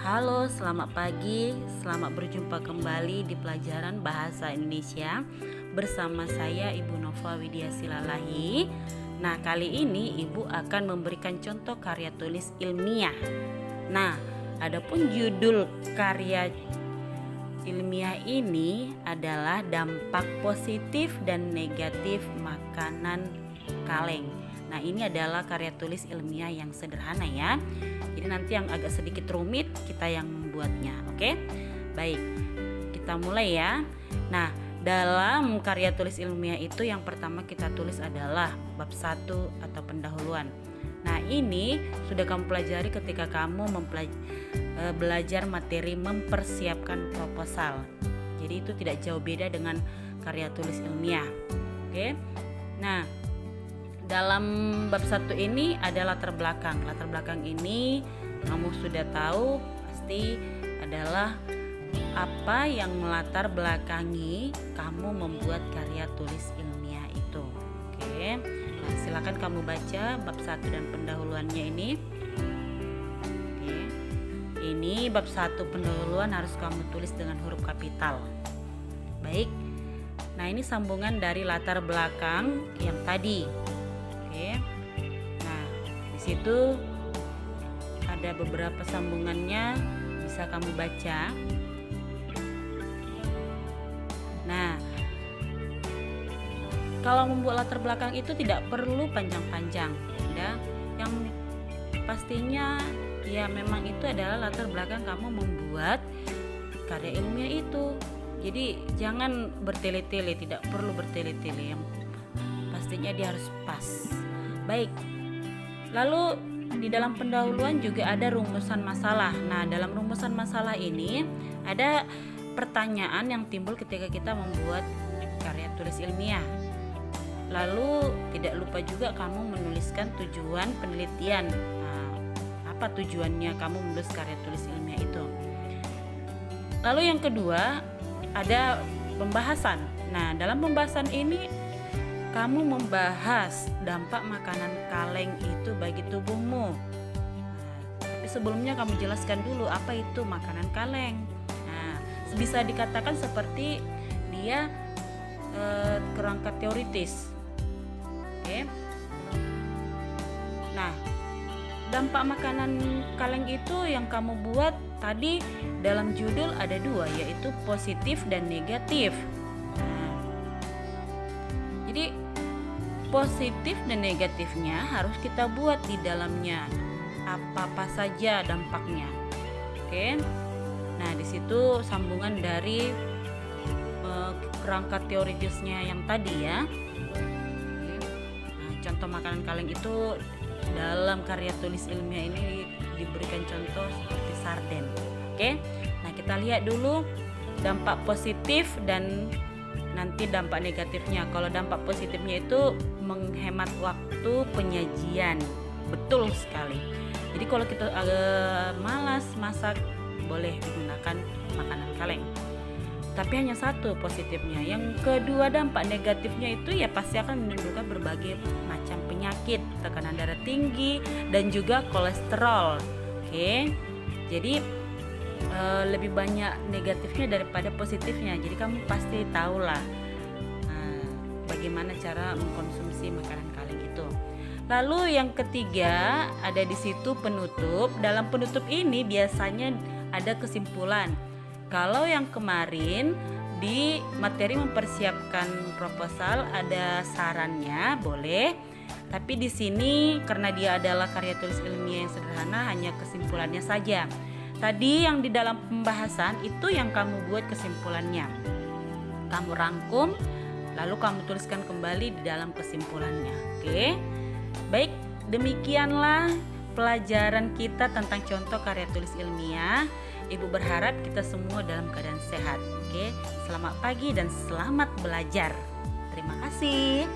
Halo, selamat pagi. Selamat berjumpa kembali di pelajaran Bahasa Indonesia bersama saya Ibu Nova Widya Silalahi. Nah, kali ini Ibu akan memberikan contoh karya tulis ilmiah. Nah, adapun judul karya ilmiah ini adalah dampak positif dan negatif makanan kaleng. Nah, ini adalah karya tulis ilmiah yang sederhana ya. Jadi nanti yang agak sedikit rumit kita yang membuatnya. Oke? Baik. Kita mulai ya. Nah, dalam karya tulis ilmiah itu yang pertama kita tulis adalah bab 1 atau pendahuluan. Nah, ini sudah kamu pelajari ketika kamu belajar materi mempersiapkan proposal. Jadi itu tidak jauh beda dengan karya tulis ilmiah. Oke? Nah, dalam bab 1 ini ada latar belakang. Latar belakang ini kamu sudah tahu pasti adalah apa yang melatar belakangi kamu membuat karya tulis ilmiah itu. Oke. Nah, silakan kamu baca bab 1 dan pendahuluannya ini. Oke. Ini bab 1 pendahuluan harus kamu tulis dengan huruf kapital. Baik. Nah, ini sambungan dari latar belakang yang tadi. Oke. Nah, di situ ada beberapa sambungannya, bisa kamu baca. Nah, kalau membuat latar belakang itu tidak perlu panjang-panjang, ya. Yang pastinya ya memang itu adalah latar belakang kamu membuat karya ilmiah itu. Jadi jangan bertele-tele, tidak perlu bertele-tele. Yang pastinya dia harus pas. Baik. Lalu di dalam pendahuluan juga ada rumusan masalah. Nah, dalam rumusan masalah ini ada pertanyaan yang timbul ketika kita membuat karya tulis ilmiah. Lalu tidak lupa juga kamu menuliskan tujuan penelitian. Nah, apa tujuannya kamu menulis karya tulis ilmiah itu? Lalu yang kedua ada pembahasan. Nah, dalam pembahasan ini kamu membahas dampak makanan kaleng itu bagi tubuhmu. Tapi sebelumnya kamu jelaskan dulu apa itu makanan kaleng. Nah, bisa dikatakan seperti dia kerangka teoritis. Oke. Nah, dampak makanan kaleng itu yang kamu buat tadi dalam judul ada 2, yaitu positif dan negatif. Jadi positif dan negatifnya harus kita buat di dalamnya. Apa saja dampaknya. Oke. Nah, di situ sambungan dari kerangka teoritisnya yang tadi ya. Nah, contoh makanan kaleng itu dalam karya tulis ilmiah ini diberikan contoh seperti sarden. Oke. Nah, kita lihat dulu dampak positif dan nanti dampak negatifnya. Kalau dampak positifnya itu menghemat waktu penyajian. Betul sekali. Jadi kalau kita agak malas masak, boleh digunakan makanan kaleng. Tapi hanya satu positifnya. Yang kedua dampak negatifnya itu ya pasti akan menimbulkan berbagai macam penyakit, tekanan darah tinggi dan juga kolesterol. Oke. Jadi lebih banyak negatifnya daripada positifnya. Jadi kamu pasti tahulah bagaimana cara mengkonsumsi makanan kaleng itu. Lalu yang ketiga ada di situ penutup. Dalam penutup ini biasanya ada kesimpulan. Kalau yang kemarin di materi mempersiapkan proposal ada sarannya, boleh. Tapi di sini karena dia adalah karya tulis ilmiah yang sederhana, hanya kesimpulannya saja. Tadi yang di dalam pembahasan itu yang kamu buat kesimpulannya. Kamu rangkum, lalu kamu tuliskan kembali di dalam kesimpulannya. Oke. Baik, demikianlah pelajaran kita tentang contoh karya tulis ilmiah. Ibu berharap kita semua dalam keadaan sehat. Oke. Selamat pagi dan selamat belajar. Terima kasih.